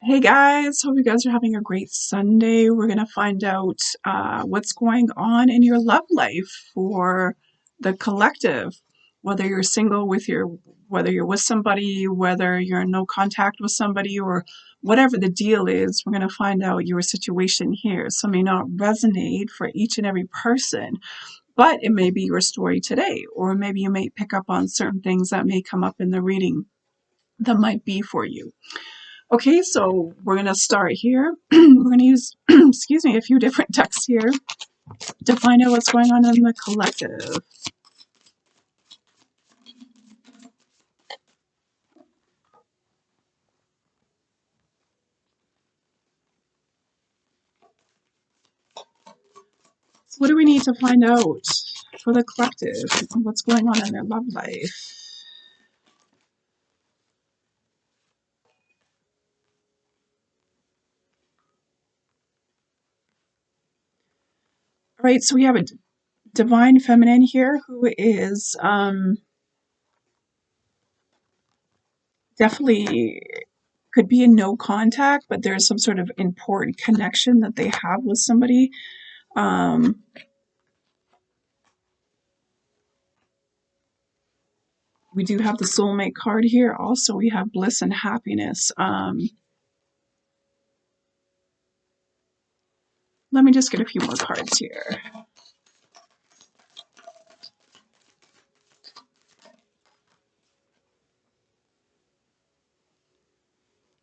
Hey guys, hope you guys are having a great Sunday. We're going to find out what's going on in your love life for the collective, whether you're single whether you're with somebody, whether you're in no contact with somebody, or whatever the deal is. We're going to find out your situation here. So it may not resonate for each and every person, but it may be your story today, or maybe you may pick up on certain things that may come up in the reading that might be for you. Okay, so we're going to start here. We're going to use, excuse me, a few different decks here to find out what's going on in the collective. So what do we need to find out for the collective and what's going on in their love life? All right, so we have a divine feminine here who is definitely could be in no contact, but there's some sort of important connection that they have with somebody. Um, we do have the soulmate card here. Also, we have bliss and happiness. Let me just get a few more cards here.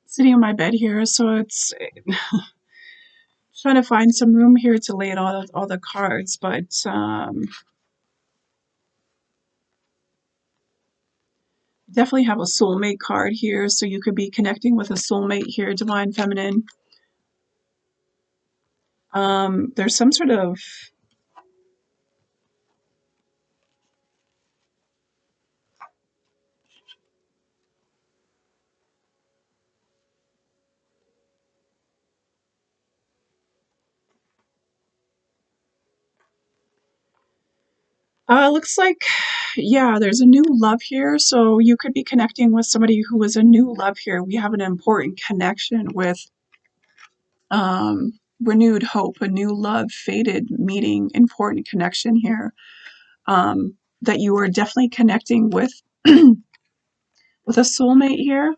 Sitting on my bed here, so it's trying to find some room here to lay it all the cards, but definitely have a soulmate card here, so you could be connecting with a soulmate here, divine feminine. There's some sort of looks like, yeah, there's a new love here. So you could be connecting with somebody who is a new love here. We have an important connection with renewed hope, a new love, fated meeting, important connection here. That you are definitely connecting with with a soulmate here.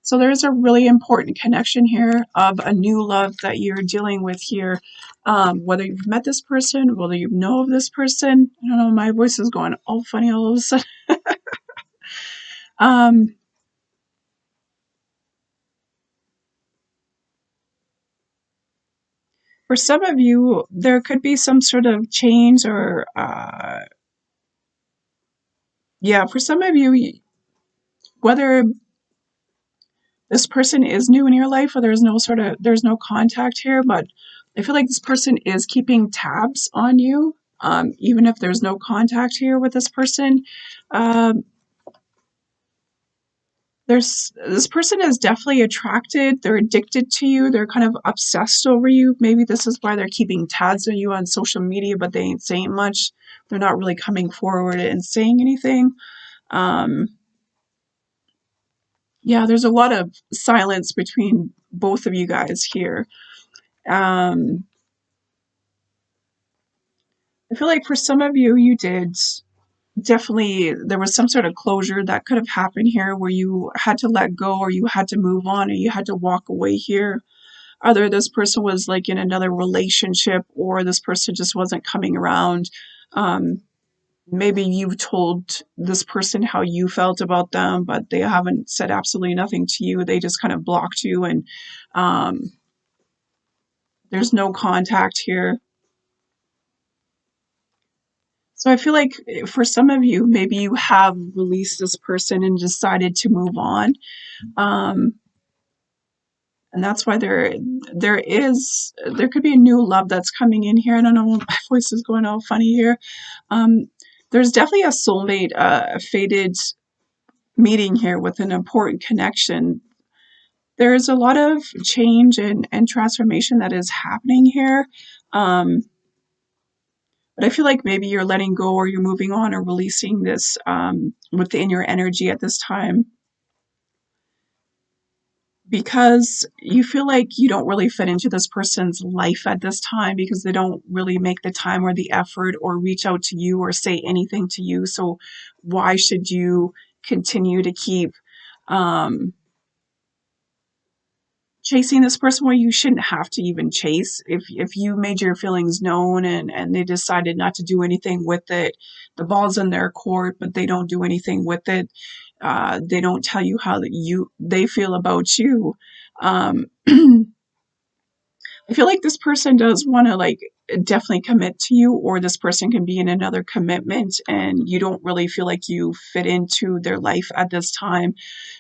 So there's a really important connection here of a new love that you're dealing with here. Whether you've met this person, whether you know of this person. I don't know, my voice is going all funny all of a sudden. um, for some of you, there could be some sort of change or, yeah, for some of you, whether this person is new in your life or there's no contact here, but I feel like this person is keeping tabs on you, even if there's no contact here with this person. um, there's this person is definitely attracted, they're addicted to you, they're kind of obsessed over you. Maybe this is why they're keeping tabs on you on social media, but they ain't saying much. They're not really coming forward and saying anything. um, yeah, there's a lot of silence between both of you guys here. um, I feel like for some of you, you did definitely, there was some sort of closure that could have happened here where you had to let go or you had to move on or you had to walk away here. Either this person was like in another relationship or this person just wasn't coming around. Um, Maybe you've told this person how you felt about them, but they haven't said absolutely nothing to you. They just kind of blocked you, and um, there's no contact here. So I feel like for some of you, maybe you have released this person and decided to move on. Um, and that's why there could be a new love that's coming in here. I don't know, my voice is going all funny here. Um, there's definitely a soulmate, a fated meeting here with an important connection. There's a lot of change and transformation that is happening here. Um, but I feel like maybe you're letting go or you're moving on or releasing this within your energy at this time. because you feel like you don't really fit into this person's life at this time because they don't really make the time or the effort or reach out to you or say anything to you. So why should you continue to keep um, chasing this person where you shouldn't have to even chase? If you made your feelings known and they decided not to do anything with it, the ball's in their court, but they don't do anything with it. They don't tell you how they feel about you. Um, I feel like this person does want to like definitely commit to you, or this person can be in another commitment and you don't really feel like you fit into their life at this time.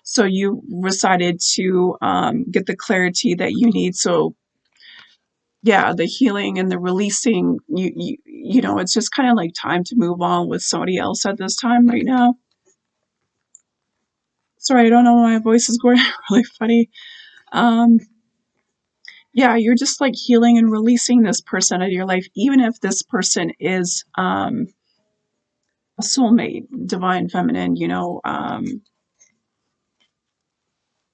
So you decided to get the clarity that you need. So yeah, the healing and the releasing, it's just kind of like time to move on with somebody else at this time right now. Sorry, I don't know why my voice is going really funny. Um, yeah, you're just like healing and releasing this person out of your life, even if this person is a soulmate, divine feminine,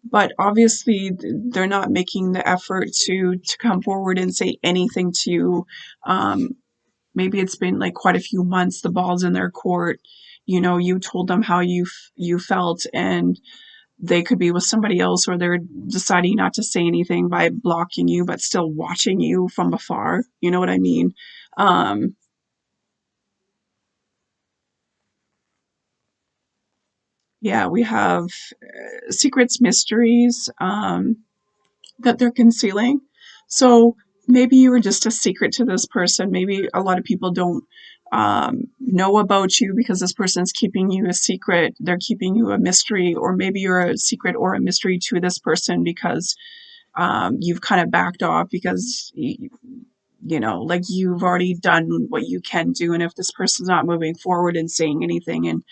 but obviously they're not making the effort to come forward and say anything to you. Um, Maybe it's been like quite a few months, the ball's in their court. You told them how you felt, and they could be with somebody else, or they're deciding not to say anything by blocking you but still watching you from afar. You know what I mean? um yeah, we have secrets, mysteries, that they're concealing. So maybe you were just a secret to this person. Maybe a lot of people don't know about you because this person's keeping you a secret. They're keeping you a mystery, or maybe you're a secret or a mystery to this person because you've kind of backed off because like you've already done what you can do. And if this person's not moving forward and saying anything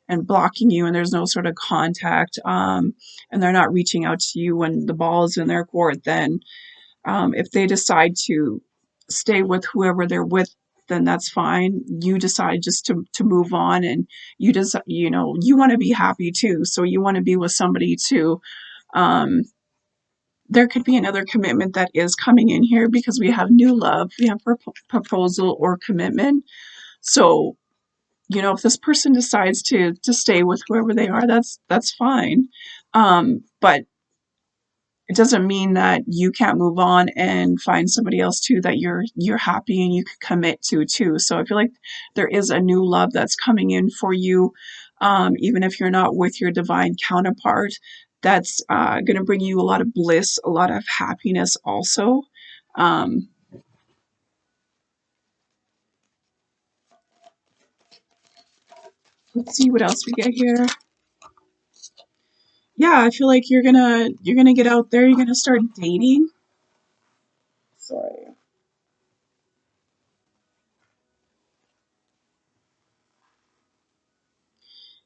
and blocking you, and there's no sort of contact, and they're not reaching out to you when the ball is in their court, then if they decide to stay with whoever they're with, then that's fine. You decide just to move on, and you just you want to be happy too, so you want to be with somebody too. um, there could be another commitment that is coming in here because we have new love, we have proposal or commitment. So if this person decides to stay with whoever they are, that's fine. But it doesn't mean that you can't move on and find somebody else too that you're happy and you could commit to too. So I feel like there is a new love that's coming in for you, even if you're not with your divine counterpart. That's going to bring you a lot of bliss, a lot of happiness also. Um, let's see what else we get here. Yeah, I feel like you're gonna get out there. You're gonna start dating. Sorry.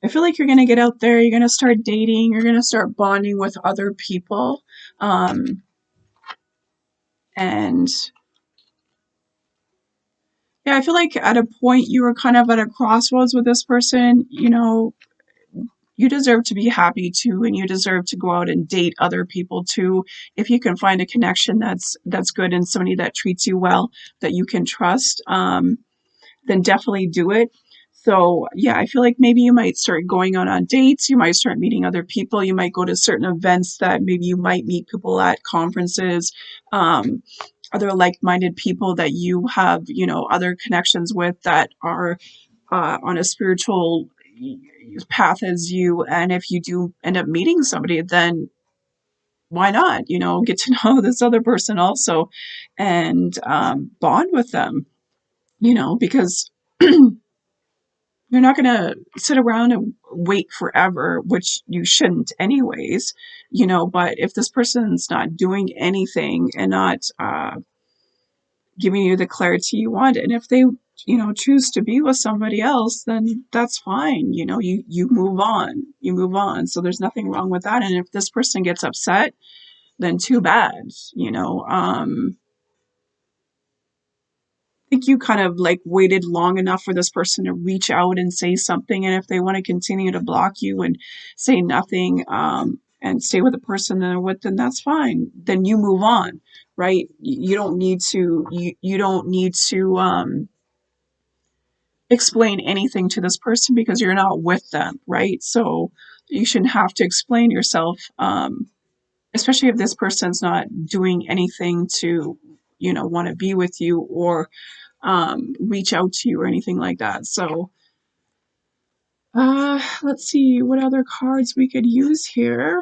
I feel like you're gonna get out there. You're gonna start dating. You're gonna start bonding with other people, and yeah, I feel like at a point you were kind of at a crossroads with this person. You deserve to be happy too, and you deserve to go out and date other people too. If you can find a connection that's good and somebody that treats you well, that you can trust. Then definitely do it. So yeah, I feel like maybe you might start going on dates. You might start meeting other people. You might go to certain events that maybe you might meet people at conferences, um, other like-minded people that you have, other connections with that are on a spiritual path as you. And if you do end up meeting somebody, then why not, get to know this other person also, and bond with them, because you're not going to sit around and wait forever, which you shouldn't anyways, but if this person's not doing anything and not giving you the clarity you want, and if they choose to be with somebody else, then that's fine. You move on. So there's nothing wrong with that. And if this person gets upset, then too bad. Think you kind of like waited long enough for this person to reach out and say something, and if they want to continue to block you and say nothing, and stay with the person that they're with, then that's fine. Then you move on, right? You don't need to you don't need to explain anything to this person because you're not with them, right? So you shouldn't have to explain yourself, especially if this person's not doing anything to, want to be with you or reach out to you or anything like that. So let's see what other cards we could use here.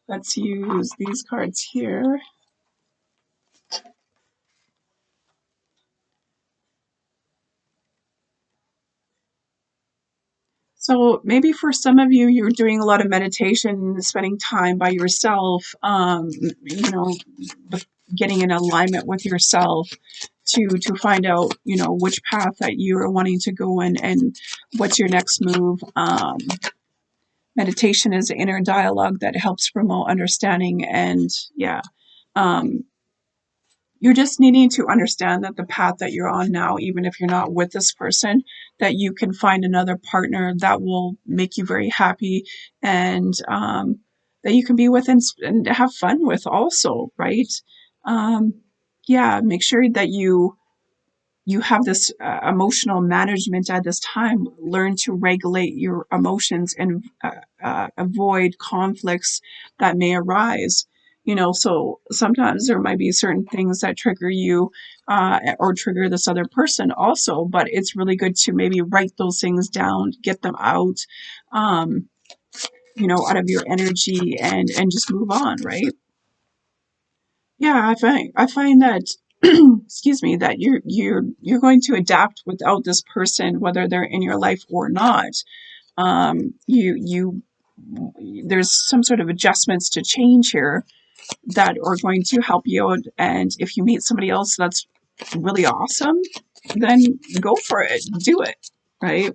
Let's use these cards here. So maybe for some of you, you're doing a lot of meditation, spending time by yourself, getting in alignment with yourself to find out, which path that you are wanting to go in and what's your next move. Meditation is inner dialogue that helps promote understanding, and yeah, um, you're just needing to understand that the path that you're on now, even if you're not with this person, that you can find another partner that will make you very happy, and that you can be with and have fun with also, right? Um, yeah, make sure that you have this emotional management at this time. Learn to regulate your emotions and avoid conflicts that may arise. So sometimes there might be certain things that trigger you or trigger this other person also, but it's really good to maybe write those things down, get them out, um, out of your energy and just move on, right? Yeah, I find that excuse me, that you're going to adapt without this person, whether they're in your life or not. You there's some sort of adjustments to change here that are going to help you out. And if you meet somebody else that's really awesome, then go for it, do it, right?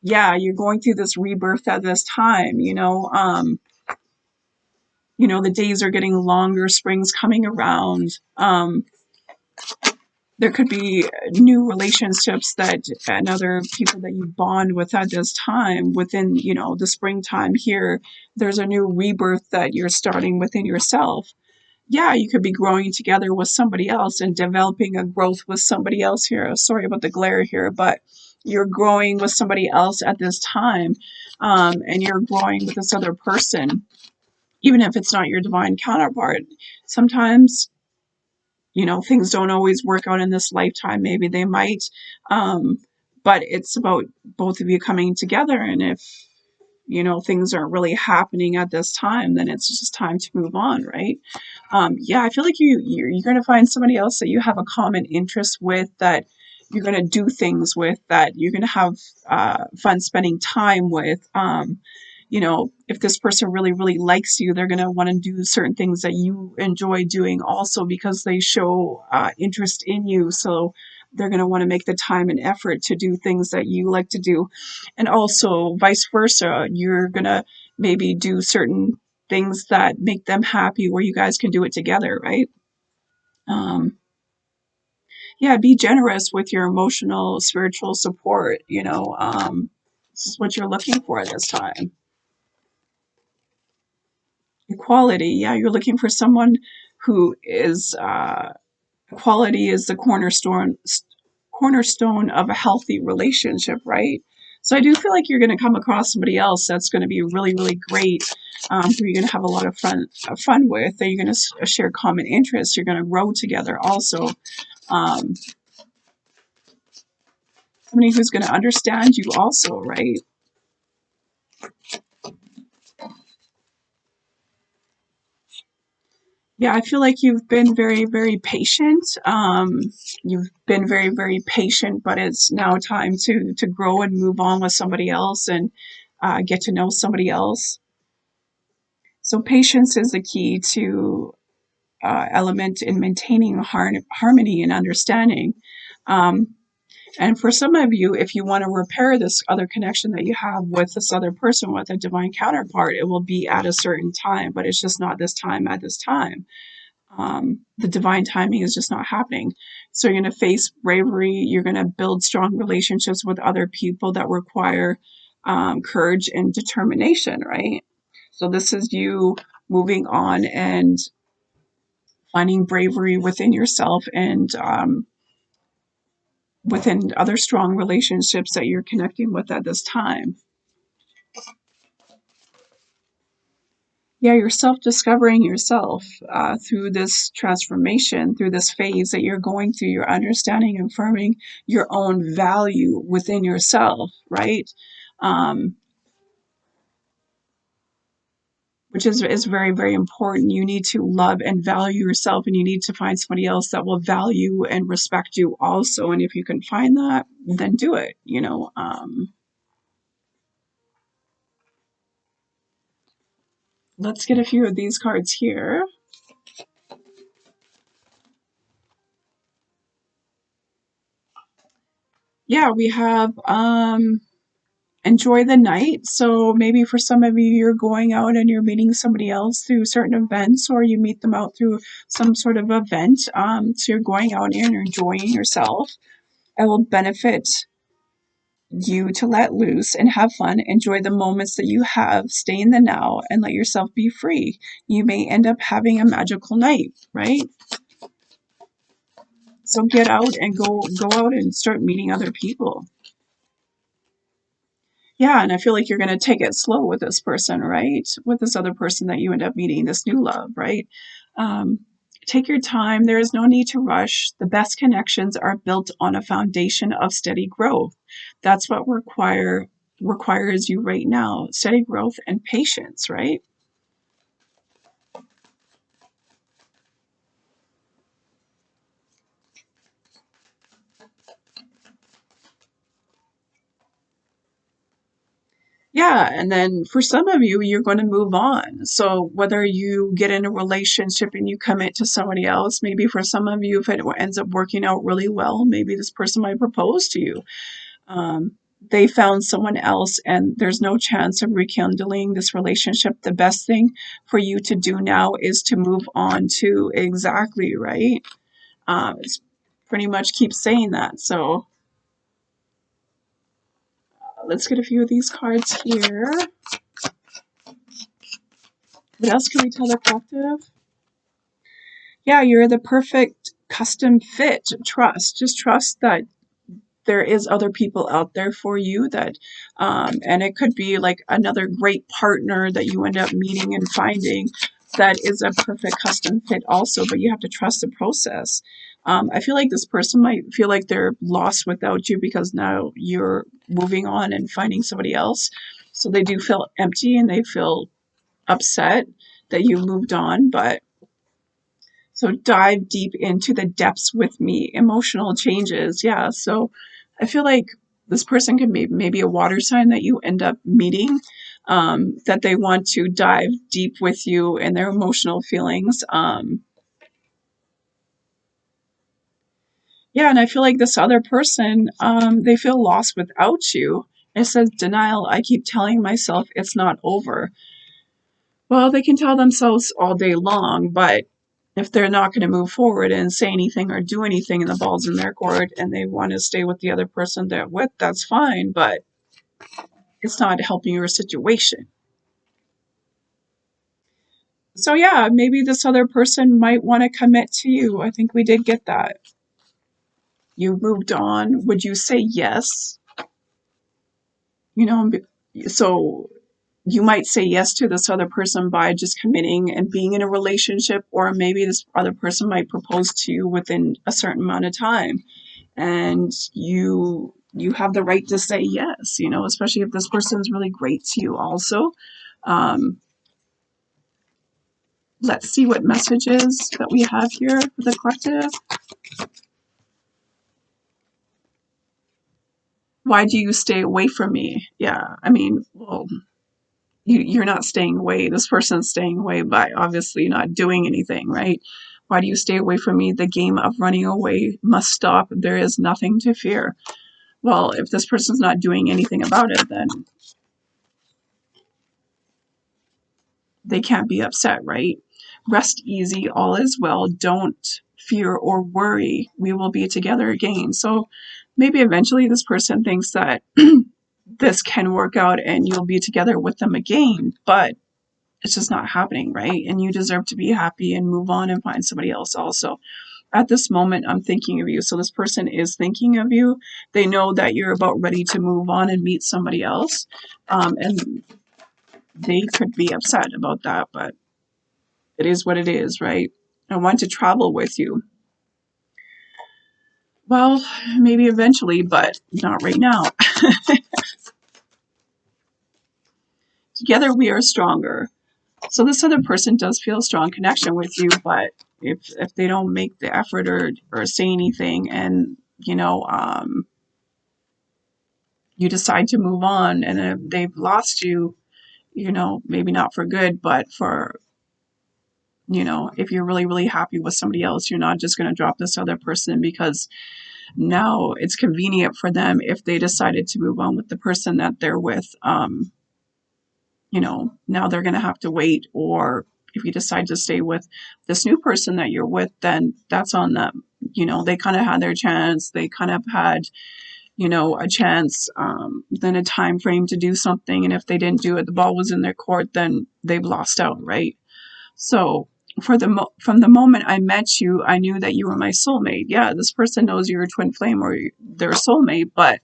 Yeah, you're going through this rebirth at this time. The days are getting longer, spring's coming around. There could be new relationships that and other people that you bond with at this time within, the springtime here. There's a new rebirth that you're starting within yourself. Yeah, you could be growing together with somebody else and developing a growth with somebody else here. Sorry about the glare here, but you're growing with somebody else at this time, and you're growing with this other person, even if it's not your divine counterpart. Sometimes things don't always work out in this lifetime. Maybe they might, um, but it's about both of you coming together. And if things aren't really happening at this time, then it's just time to move on, right? Yeah, I feel like you're going to find somebody else that you have a common interest with, that you're going to do things with, that you're going to have fun spending time with. If this person really, really likes you, they're going to want to do certain things that you enjoy doing also because they show interest in you. So they're going to want to make the time and effort to do things that you like to do. And also vice versa. You're going to maybe do certain things that make them happy where you guys can do it together, right? Um, yeah, be generous with your emotional, spiritual support. This is what you're looking for at this time. Equality. Yeah, you're looking for someone who is equality is the cornerstone of a healthy relationship, right? So I do feel like you're going to come across somebody else that's going to be really, really great, who you're going to have a lot of fun with. That you're going to share common interests. You're going to grow together. Also, um, somebody who's going to understand you. Also, right? Yeah, I feel like you've been very, very patient. You've been very, very patient, but it's now time to grow and move on with somebody else and get to know somebody else. So patience is the key to element in maintaining harmony and understanding. Um, and for some of you, if you want to repair this other connection that you have with this other person, with a divine counterpart, it will be at a certain time, but it's just not this time at this time. The divine timing is just not happening. So you're going to face bravery. You're going to build strong relationships with other people that require courage and determination, right? So this is you moving on and finding bravery within yourself and within other strong relationships that you're connecting with at this time. Yeah, you're self-discovering yourself through this transformation, through this phase that you're going through. You're understanding and affirming your own value within yourself, right? Um, which is very, very important. You need to love and value yourself, and you need to find somebody else that will value and respect you also. And if you can find that, then do it, you know. Let's get a few of these cards here. Yeah, we have enjoy the night. So maybe for some of you, you're going out and you're meeting somebody else through certain events, or you meet them out through some sort of event. So you're going out and you're enjoying yourself. It will benefit you to let loose and have fun. Enjoy the moments that you have. Stay in the now and let yourself be free. You may end up having a magical night, right? So get out and go out and start meeting other people. Yeah, and I feel like you're going to take it slow with this person, right? With this other person that you end up meeting, this new love, right? Um, take your time. There is no need to rush. The best connections are built on a foundation of steady growth. That's what requires you right now: steady growth and patience, right? Yeah, and then for some of you, you're going to move on. So whether you get in a relationship and you commit to somebody else, maybe for some of you, if it ends up working out really well, maybe this person might propose to you. Um, they found someone else and there's no chance of rekindling this relationship. The best thing for you to do now is to move on to exactly, right? It's pretty much keep saying that. So let's get a few of these cards here. What else can we tell the collective? Yeah, you're the perfect custom fit. Trust. Just trust that there is other people out there for you that and it could be like another great partner that you end up meeting and finding that is a perfect custom fit also, but you have to trust the process. I feel like this person might feel like they're lost without you because now you're moving on and finding somebody else, so they do feel empty and they feel upset that you moved on. But so dive deep into the depths with me. Emotional changes. Yeah. So I feel like this person could be maybe a water sign that you end up meeting, that they want to dive deep with you in their emotional feelings. Yeah. And I feel like this other person, they feel lost without you. It says denial. I keep telling myself it's not over. Well, they can tell themselves all day long, but if they're not going to move forward and say anything or do anything and the ball's in their court and they want to stay with the other person they're with, that's fine, but it's not helping your situation. So, yeah, maybe this other person might want to commit to you. I think we did get that. You moved on. Would you say yes? You know, so you might say yes to this other person by just committing and being in a relationship, or maybe this other person might propose to you within a certain amount of time, and you have the right to say yes, you know, especially if this person is really great to you also. um, let's see what messages that we have here for the collective. Why do you stay away from me? Yeah, I mean, well, you're not staying away. This person's staying away by obviously not doing anything, right? Why do you stay away from me? The game of running away must stop. There is nothing to fear. Well, if this person's not doing anything about it, then they can't be upset, right? Rest easy, all is well. Don't fear or worry. We will be together again. So maybe eventually this person thinks that this can work out and you'll be together with them again, but it's just not happening, right? And you deserve to be happy and move on and find somebody else also. At this moment, I'm thinking of you. So this person is thinking of you. They know that you're about ready to move on and meet somebody else. And they could be upset about that, but it is what it is, right? I want to travel with you. Well, maybe eventually, but not right now. Together we are stronger. So this other person does feel a strong connection with you, but if they don't make the effort or say anything, and you decide to move on, and if they've lost you, maybe not for good, but for if you're really really happy with somebody else, you're not just going to drop this other person because now it's convenient for them if they decided to move on with the person that they're with. Now they're going to have to wait, or if you decide to stay with this new person that you're with, then that's on them. They kind of had their chance. They kind of had, a chance, then a time frame to do something. And if they didn't do it, the ball was in their court, then they've lost out, right? So from the moment I met you, I knew that you were my soulmate. Yeah, this person knows you're a twin flame or they're a soulmate, but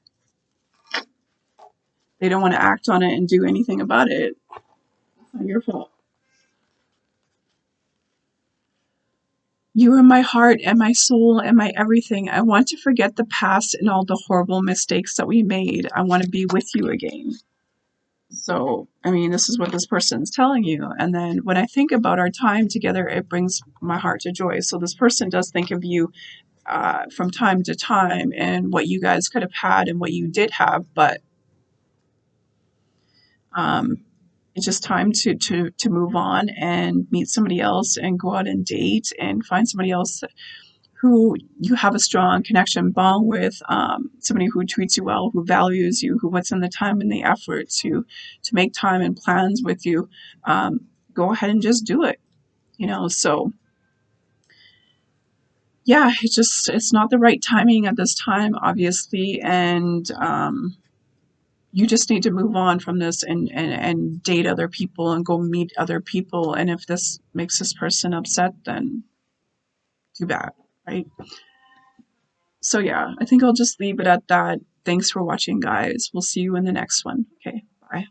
they don't want to act on it and do anything about it. It's not your fault. You are my heart and my soul and my everything. I want to forget the past and all the horrible mistakes that we made. I want to be with you again. So, I mean, this is what this person's telling you. And then when I think about our time together, it brings my heart to joy. So, this person does think of you from time to time and what you guys could have had and what you did have. But um, it's just time to move on and meet somebody else and go out and date and find somebody else who you have a strong connection bond with, somebody who treats you well, who values you, who puts in the time and the effort to make time and plans with you. Go ahead and just do it. So yeah, it's not the right timing at this time, obviously, and you just need to move on from this and date other people and go meet other people. And if this makes this person upset, then too bad, right? So yeah, I think I'll just leave it at that. Thanks for watching, guys. We'll see you in the next one. Okay, bye.